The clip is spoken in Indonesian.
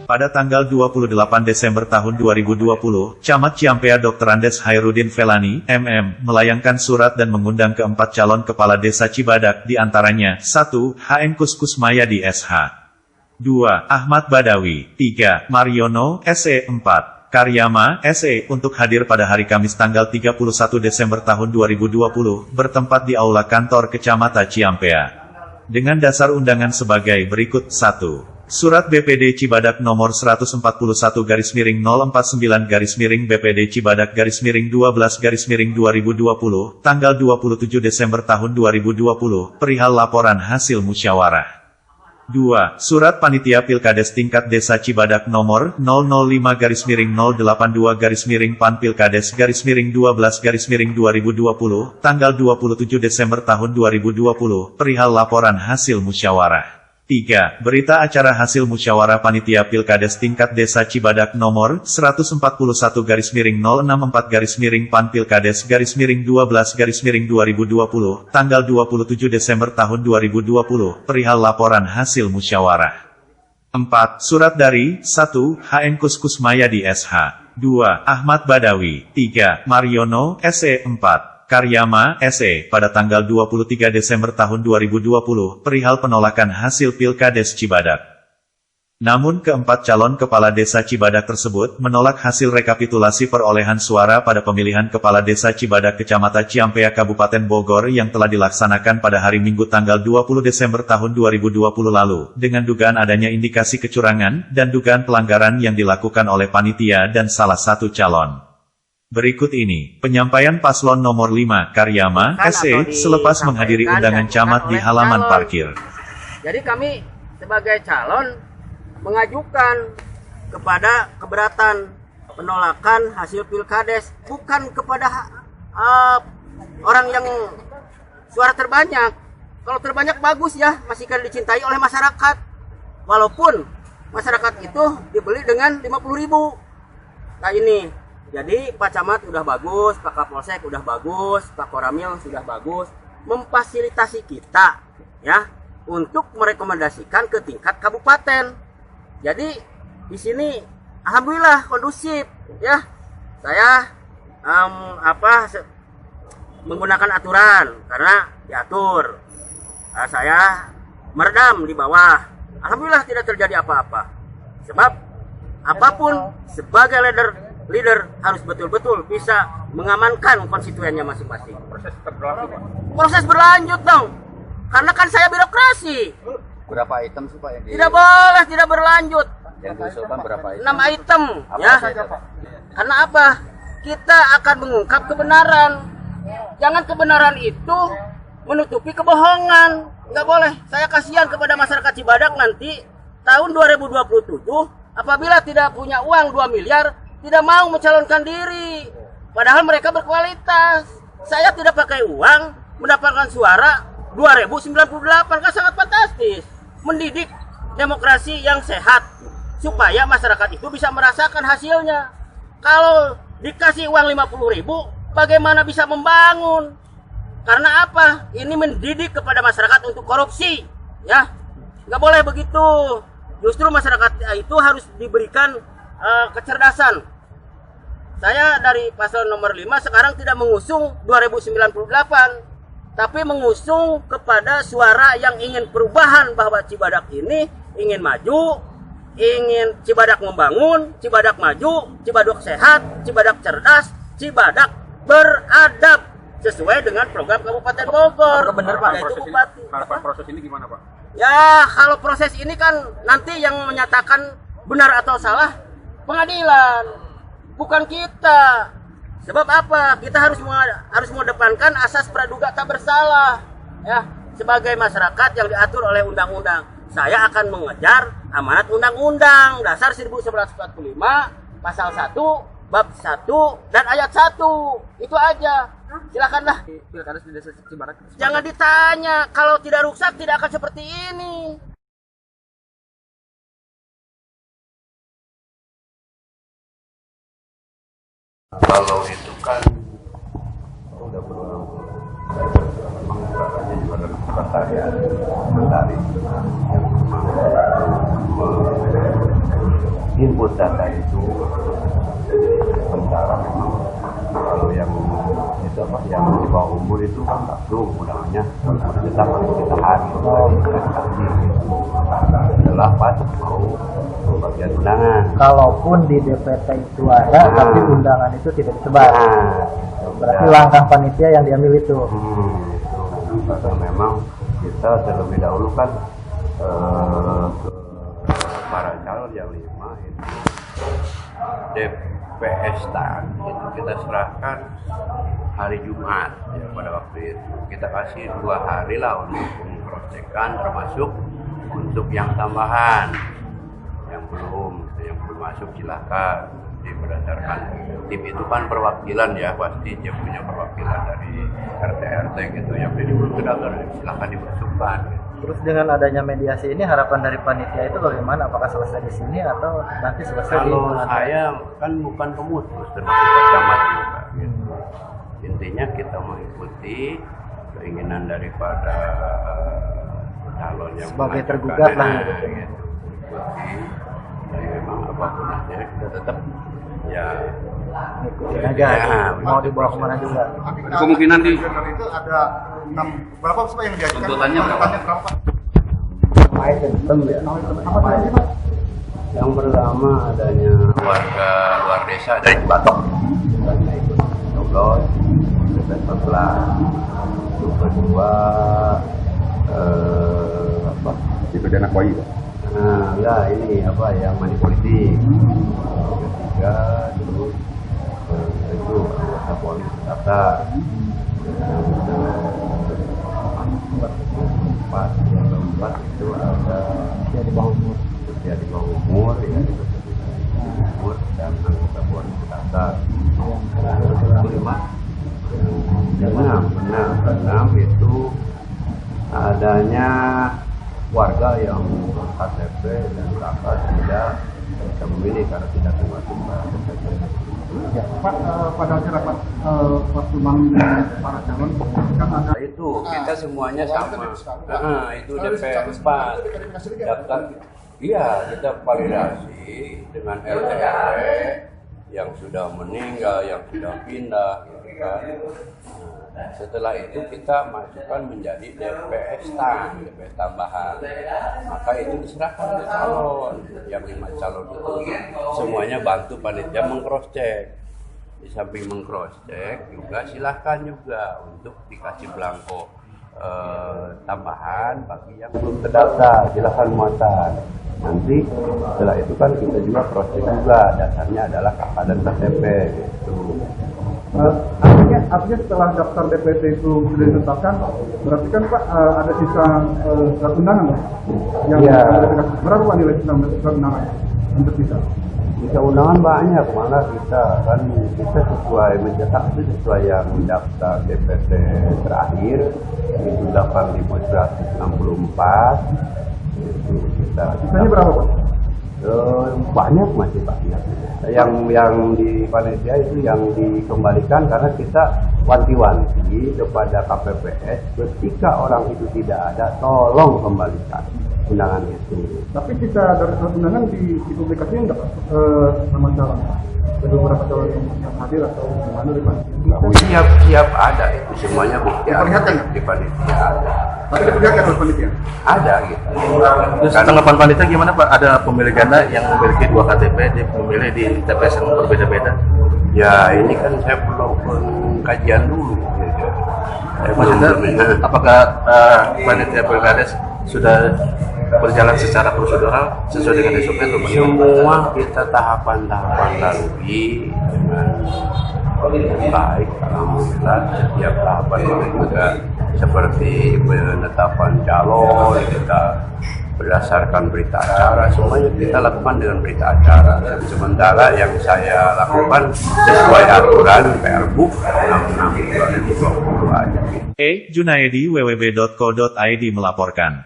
Pada tanggal 28 Desember tahun 2020, Camat Ciampea Dr. Andes Hairudin Felani, MM, melayangkan surat dan mengundang keempat calon kepala desa Cibadak, diantaranya, 1. HN Kusmayadi SH. 2. Ahmad Badawi. 3. Mariono, SE. 4. Karyama, SE, untuk hadir pada hari Kamis tanggal 31 Desember tahun 2020, bertempat di Aula Kantor Kecamatan Ciampea. Dengan dasar undangan sebagai berikut. 1. Surat BPD Cibadak nomor 141-049-BPD Cibadak _12-2020, tanggal 27 Desember tahun 2020, perihal laporan hasil musyawarah. 2. Surat Panitia Pilkades tingkat Desa Cibadak nomor 005-082-PAN Pilkades _12-2020, tanggal 27 Desember tahun 2020, perihal laporan hasil musyawarah. 3. Berita acara hasil musyawarah Panitia Pilkades tingkat Desa Cibadak nomor 141-064-PAN Pilkades _12-2020, tanggal 27 Desember tahun 2020, perihal laporan hasil musyawarah. 4. Surat dari 1. HN Kusmayadi SH. 2. Ahmad Badawi. 3. Mariono, SE. 4. Karyama, SE, pada tanggal 23 Desember tahun 2020, perihal penolakan hasil Pilkades Cibadak. Namun keempat calon kepala desa Cibadak tersebut menolak hasil rekapitulasi perolehan suara pada pemilihan kepala desa Cibadak Kecamatan Ciampea Kabupaten Bogor yang telah dilaksanakan pada hari Minggu tanggal 20 Desember tahun 2020 lalu, dengan dugaan adanya indikasi kecurangan dan dugaan pelanggaran yang dilakukan oleh panitia dan salah satu calon. Berikut ini, penyampaian paslon nomor 5, Karyama, SE, selepas menghadiri undangan camat di halaman parkir. Jadi kami sebagai calon mengajukan kepada keberatan penolakan hasil Pilkades, bukan kepada orang yang suara terbanyak. Kalau terbanyak bagus ya, masih kan dicintai oleh masyarakat. Walaupun masyarakat itu dibeli dengan 50.000. Nah ini. Jadi Pak Camat udah bagus, Pak Kapolsek udah bagus, Pak Koramil sudah bagus, memfasilitasi kita ya untuk merekomendasikan ke tingkat kabupaten. Jadi di sini alhamdulillah kondusif ya. Saya menggunakan aturan karena diatur. Saya meredam di bawah. Alhamdulillah tidak terjadi apa-apa. Sebab apapun sebagai leader harus betul-betul bisa mengamankan konstituennya masing-masing. Proses berlanjut dong. Karena kan saya birokrasi. Berapa item sih Pak yang tidak boleh tidak berlanjut. Yang diusulkan berapa item? 6 item ya. Karena apa? Kita akan mengungkap kebenaran. Jangan kebenaran itu menutupi kebohongan. Nggak boleh. Saya kasihan kepada masyarakat Cibadak nanti tahun 2027 apabila tidak punya uang 2 miliar tidak mau mencalonkan diri, padahal mereka berkualitas. Saya tidak pakai uang, mendapatkan suara 2098, kan sangat fantastis. Mendidik demokrasi yang sehat, supaya masyarakat itu bisa merasakan hasilnya. Kalau dikasih uang 50.000, bagaimana bisa membangun? Karena apa? Ini mendidik kepada masyarakat untuk korupsi, ya. Nggak boleh begitu. Justru masyarakat itu harus diberikan kecerdasan. Saya dari paslon nomor 5 sekarang tidak mengusung 2098, tapi mengusung kepada suara yang ingin perubahan, bahwa Cibadak ini ingin maju, ingin Cibadak membangun, Cibadak maju, Cibadak sehat, Cibadak cerdas, Cibadak beradab sesuai dengan program Kabupaten Bogor. Benar Pak, proses ini gimana Pak? Ya, kalau proses ini kan nanti yang menyatakan benar atau salah pengadilan, bukan kita. Sebab apa? Kita harus mengedepankan asas praduga tak bersalah ya, sebagai masyarakat yang diatur oleh undang-undang. Saya akan mengejar amanat undang-undang dasar 1945 pasal 1 bab 1 dan ayat 1. Itu aja. Silakanlah. Jangan ditanya, kalau tidak rusak tidak akan seperti ini. Kalau itu kan udah berulang makanya juga ada pertanyaan menarik input data itu sementara memang kalau yang itu apa yang di bawah umur itu kan nggak perlu undangannya tetap harus kita hadir setelah pas mau pembagian undangan. Kalaupun di DPT itu ada, tapi undangan itu tidak disebar. Berarti langkah panitia yang diambil itu. Karena memang kita terlebih dahulu kan para calon yang 5 itu DPS itu kita serahkan hari Jumat ya, pada waktu itu kita kasih 2 hari lah untuk mengcekkan termasuk untuk yang tambahan yang belum masuk silakan berdasarkan tim itu kan perwakilan ya, pasti dia punya perwakilan dari RT gitu yang belum terdaftar silakan dimasukkan. Terus dengan adanya mediasi ini harapan dari panitia itu bagaimana? Apakah selesai di sini atau nanti selesai di Kalau saya kan bukan pemutus termasuk camat juga gitu. Intinya kita mengikuti keinginan daripada calon yang sebagai tergugat lah gitu. Ikuti, dan memang apapun hasilnya kita tetap ya ngikutin aja, mau dibawa kemana juga. Kemungkinan di itu ada 6 berapa Pak yang diajukan? Tuntutannya berapa? Yang pertama adanya warga luar desa dari Batok katanya ikut coblos sebelah. Yang kedua apa? Itu dana koi. Enggak, ini apa yang money politik. Yang ketiga terus itu anggota Polri Jakarta. Yang keempat itu ada usia di bawah umur ya, umur dan anggota Polri Jakarta. Yang keenam itu adanya warga yang KTP dan KK tidak bisa memilih karena tidak termasuk KTP. Ya, Pak, pada hasil rapat pertemuan para calon kan ada Itu kita semuanya sama. Itu DP 4 daftar. Iya, kita validasi dengan RT yang sudah meninggal, yang sudah pindah, gitu kan. Setelah itu kita masukkan menjadi DPS tambahan. Maka itu diserahkan ke calon. Yang 5 calon itu semuanya bantu panitia meng-cross check. Di samping meng-cross check juga silahkan juga untuk dikasih belangko tambahan bagi yang belum terdaftar, silahkan muatan. Nanti setelah itu kan kita juga cross check juga, dasarnya adalah KK dan KTP gitu. artinya setelah daftar DPT itu sudah ditetapkan, berarti kan Pak ada sisa surat undangan Pak? Yang berapa Pak nilai sisa surat undangan yang tersisa? Bisa undangan banyak, malah kita sesuai mencetak itu sesuai yang daftar DPT terakhir itu 8.164 itu kita. Sisanya berapa Pak? Banyak, masih banyak. Yang di panitia itu yang dikembalikan karena kita wanti-wanti kepada KPPS ketika orang itu tidak ada, tolong kembalikan undangan itu. Tapi sisa dari surat undangan dipublikasikan nggak sama calon? Ada beberapa calon yang hadir atau gimana di panitia? Siap ada itu semuanya bukti Diperlihatkan di panitia ada. Tapi diperlihatkan oleh panitia? Ada gitu. Terus tanggapan panitia gimana Pak? Ada pemilih ganda yang memiliki 2 KTP, dia memilih di TPS yang berbeda-beda. Ya ini kan saya perlu kajian dulu. Gitu. Maksudnya, apakah panitia pilkades sudah berjalan secara prosedural sesuai dengan SOP atau bagaimana? Semua kita tahapan-tahapan lalui dengan baik, alhamdulillah. Setiap tahapan itu juga seperti penetapan calon, kita berdasarkan berita acara, semuanya kita lakukan dengan berita acara. Sementara yang saya lakukan sesuai aturan Pergub 66/2020 aja. Junaedi www.co.id melaporkan.